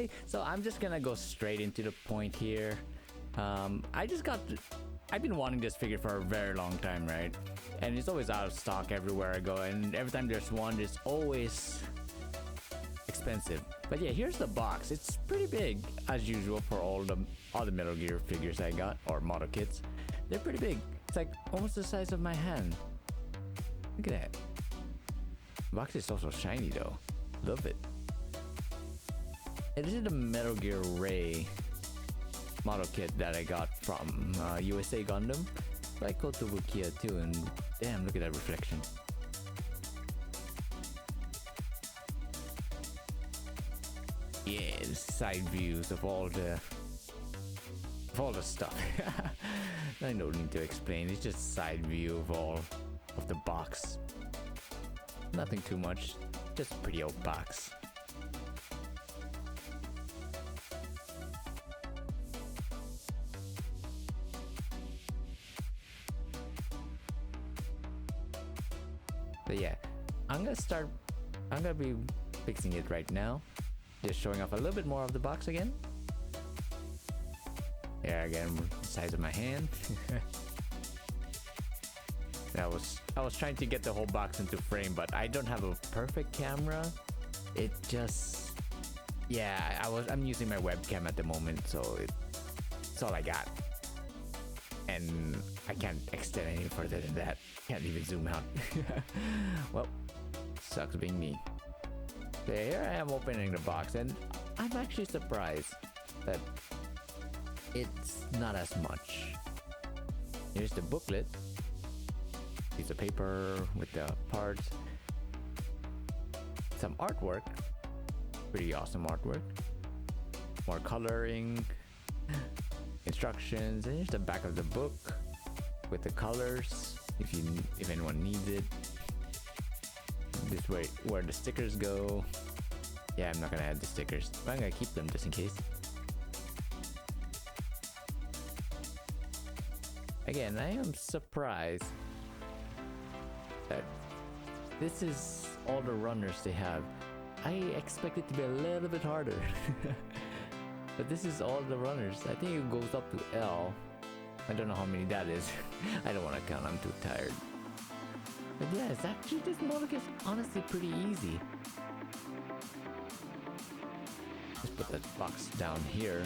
Okay, so I'm just gonna go straight into the point here. I've been wanting this figure for a very long time, right? And it's always out of stock everywhere I go, and every time there's one, it's always expensive. But yeah, here's the box. It's pretty big as usual for all the Metal Gear figures I got, or model kits. They're pretty big. It's like almost the size of my hand. Look at that. The box is also shiny though. Love it. And this is the Metal Gear Ray model kit that I got from USA Gundam by Kotobukiya too, and damn, look at that reflection. Yeah, the side views of all the stuff. I don't need to explain, it's just side view of all of the box. Nothing too much, just a pretty old box. But yeah, I'm gonna be fixing it right now. Just showing off a little bit more of the box again. Yeah, again, the size of my hand. I was trying to get the whole box into frame, but I don't have a perfect camera. It just, yeah, I'm using my webcam at the moment, so it's all I got. And I can't extend any further than that. Can't even zoom out. Well, sucks being me. So here I am opening the box, and I'm actually surprised that it's not as much. Here's the booklet. Piece of paper with the parts. Some artwork. Pretty awesome artwork. More coloring. Instructions. And here's the back of the book with the colors if anyone needs it. This way where the stickers go. Yeah, I'm not gonna add the stickers, but I'm gonna keep them just in case. Again, I am surprised that this is all the runners they have. I expect it to be a little bit harder. But this is all the runners. I think it goes up to L. I don't know how many that is. I don't want to count, I'm too tired. But yeah, it's actually, this model is honestly pretty easy. Just put that box down here.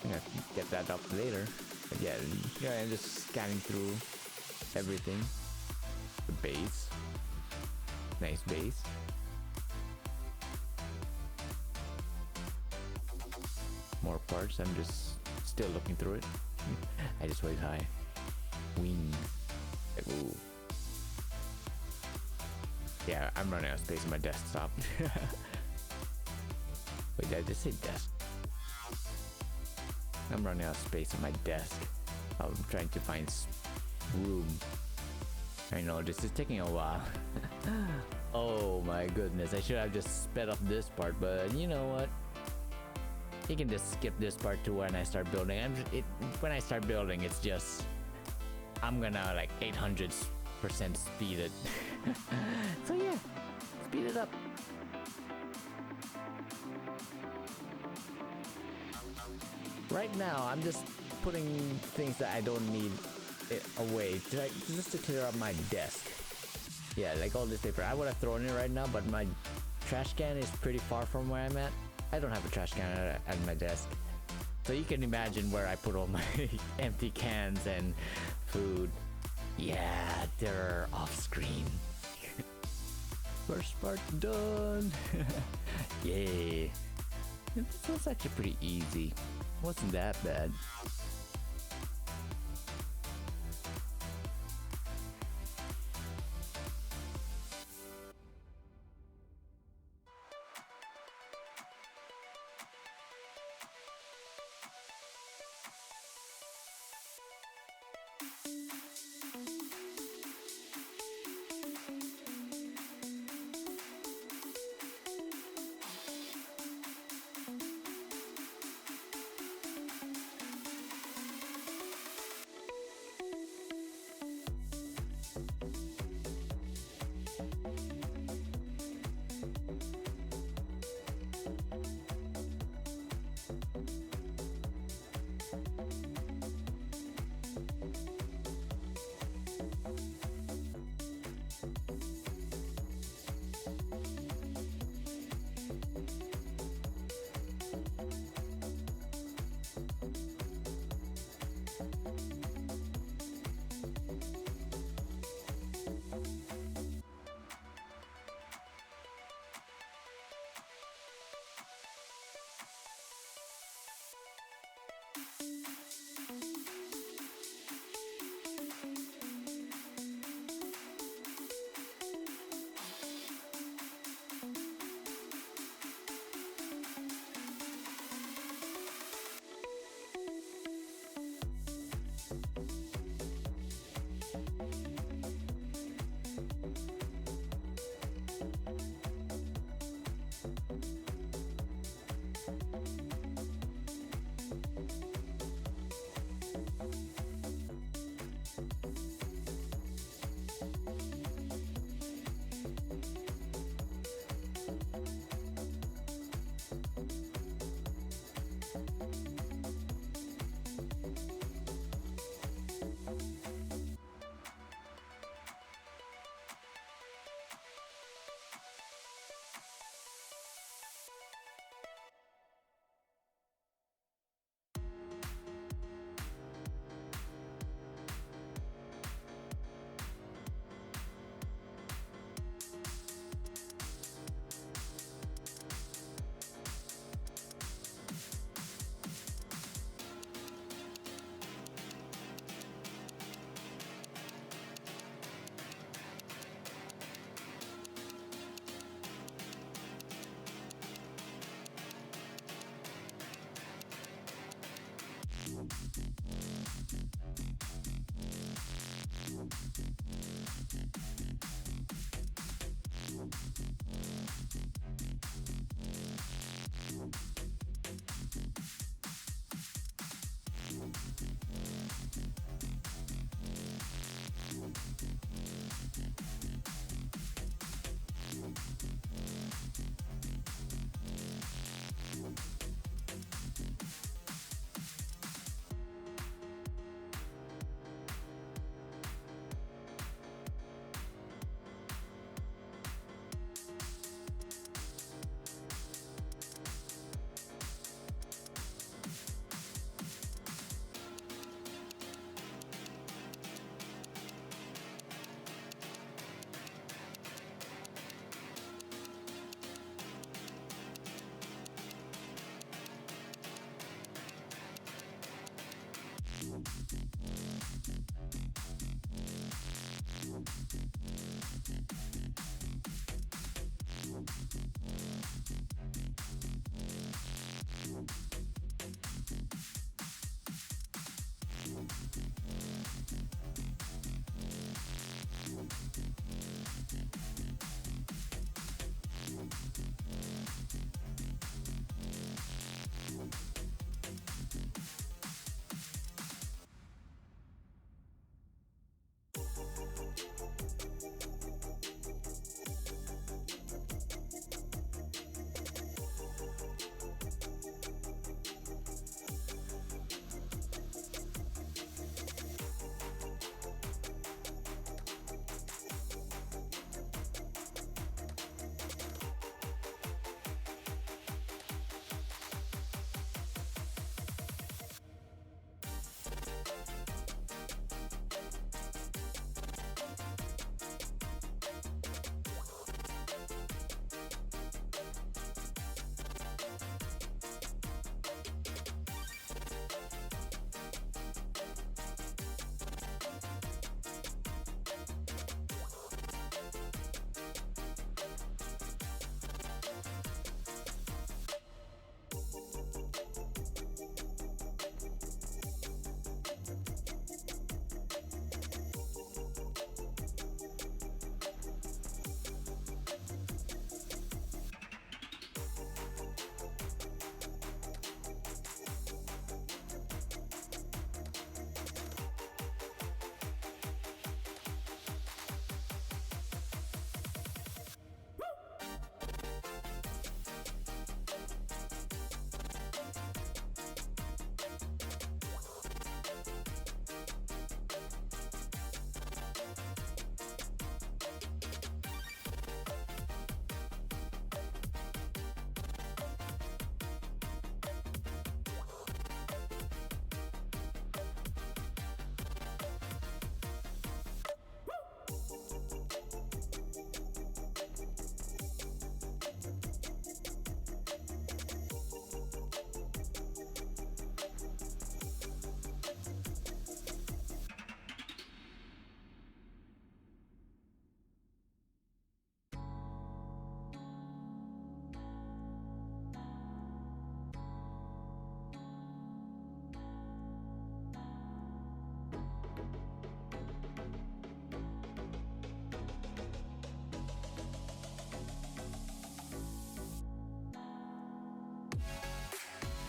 I'm gonna get that up later. But yeah, here I am just scanning through everything. The base. Nice base. More parts, I'm just still looking through it. I just wait high. Wings. Like, ooh. Yeah, I'm running out of space on my desktop. Wait, did I just say desk? I'm running out of space on my desk. I'm trying to find room. I know, this is taking a while. Oh my goodness, I should have just sped up this part, but you know what? You can just skip this part to when I start building. When I start building, it's just... I'm gonna like 800% speed it. So yeah, speed it up. Right now, I'm just putting things that I don't need away, just to clear up my desk. Yeah, like all this paper. I would have thrown it right now, but my trash can is pretty far from where I'm at. I don't have a trash can at my desk. So you can imagine where I put all my empty cans and food. Yeah, they're off screen. First part done. Yay. This was actually pretty easy. Wasn't that bad.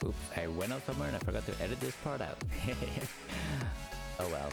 Oops, I went out somewhere and I forgot to edit this part out. Oh well.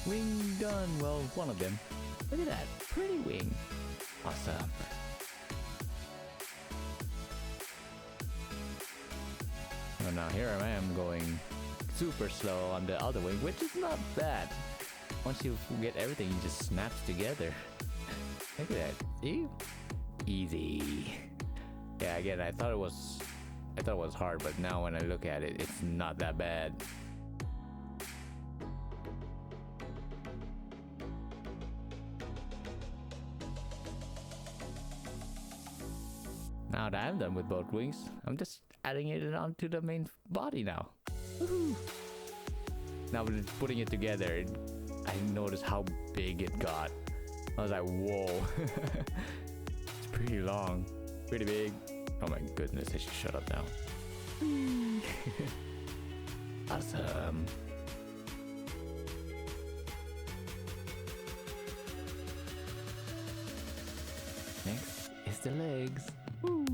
Wing done. Well, one of them. Look at that. Pretty wing. Awesome. Well, now here I am going super slow on the other wing, which is not bad. Once you get everything, it just snaps together. Look at that. Easy. Yeah, again, I thought it was hard, but now when I look at it, it's not that bad. Now that I'm done with both wings, I'm just adding it onto the main body now. Woohoo! Now with putting it together, I noticed how big it got. I was like, whoa. It's pretty long, pretty big. Oh my goodness, I should shut up now. Awesome. Next is the legs. Woo.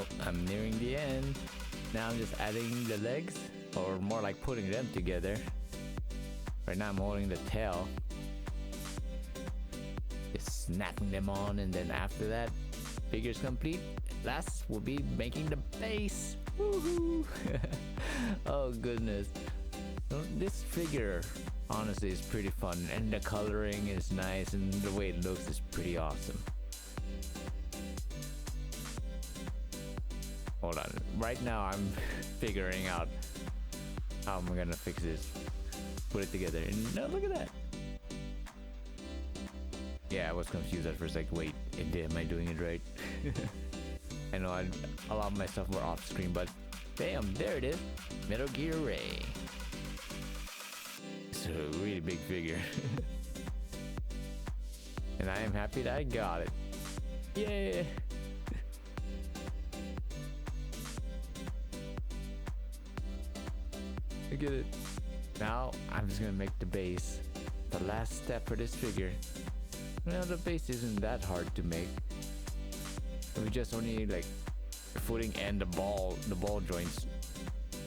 Oh, I'm nearing the end. Now I'm just adding the legs, or more like putting them together. Right now I'm holding the tail. Just snapping them on, and then after that, figure's complete. Last will be making the base. Woohoo! Oh goodness. This figure honestly is pretty fun, and the coloring is nice, and the way it looks is pretty awesome. Hold on. Right now I'm figuring out how I'm gonna fix this. Put it together, and no, look at that. Yeah, I was confused at first, like, wait, am I doing it right? I know a lot of my stuff were off screen, but bam, there it is. Metal Gear Ray. It's a really big figure. And I am happy that I got it. Yeah. Look at it. Now I'm just gonna make the base. The last step for this figure. Well, the base isn't that hard to make. We just only need like the footing and the ball joints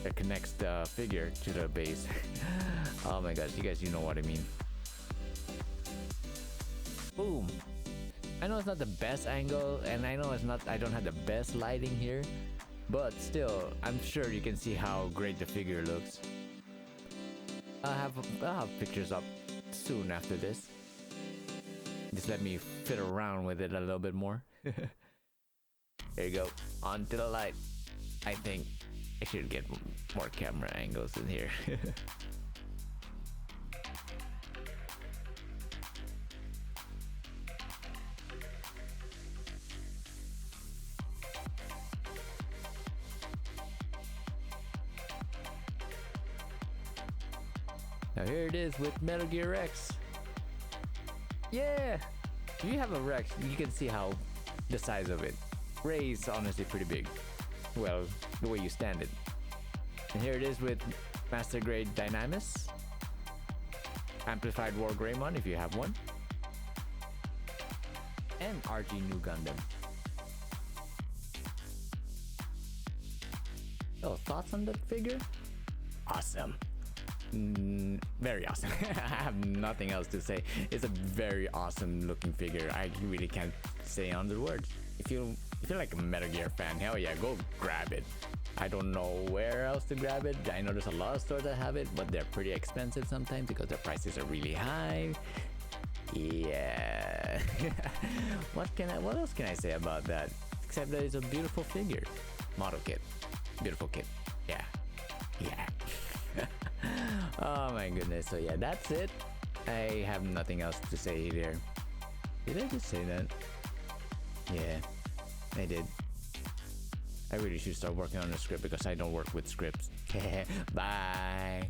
that connects the figure to the base. Oh my gosh, you know what I mean. Boom. I know it's not the best angle, and I know I don't have the best lighting here, but still, I'm sure you can see how great the figure looks. I'll have pictures up soon after this. Just let me fit around with it a little bit more. There you go. On to the light. I think I should get more camera angles in here. Now here it is with Metal Gear Rex. Yeah! If you have a Rex, you can see how the size of it. Ray is honestly pretty big. Well, the way you stand it. And here it is with Master Grade Dynamis. Amplified War Greymon if you have one. And RG New Gundam. Oh, thoughts on that figure? Awesome. Very awesome. I have nothing else to say. It's a very awesome looking figure. I really can't say under words. If you're like a Metal Gear fan, hell yeah, go grab it. I don't know where else to grab it. I know there's a lot of stores that have it, but they're pretty expensive sometimes because the prices are really high. Yeah. What else can I say about that? Except that it's a beautiful figure. Model kit. Beautiful kit. Yeah. Yeah. Oh my goodness. So yeah, that's it. I have nothing else to say there. Did I just say that? Yeah, I did. I really should start working on the script because I don't work with scripts. Bye.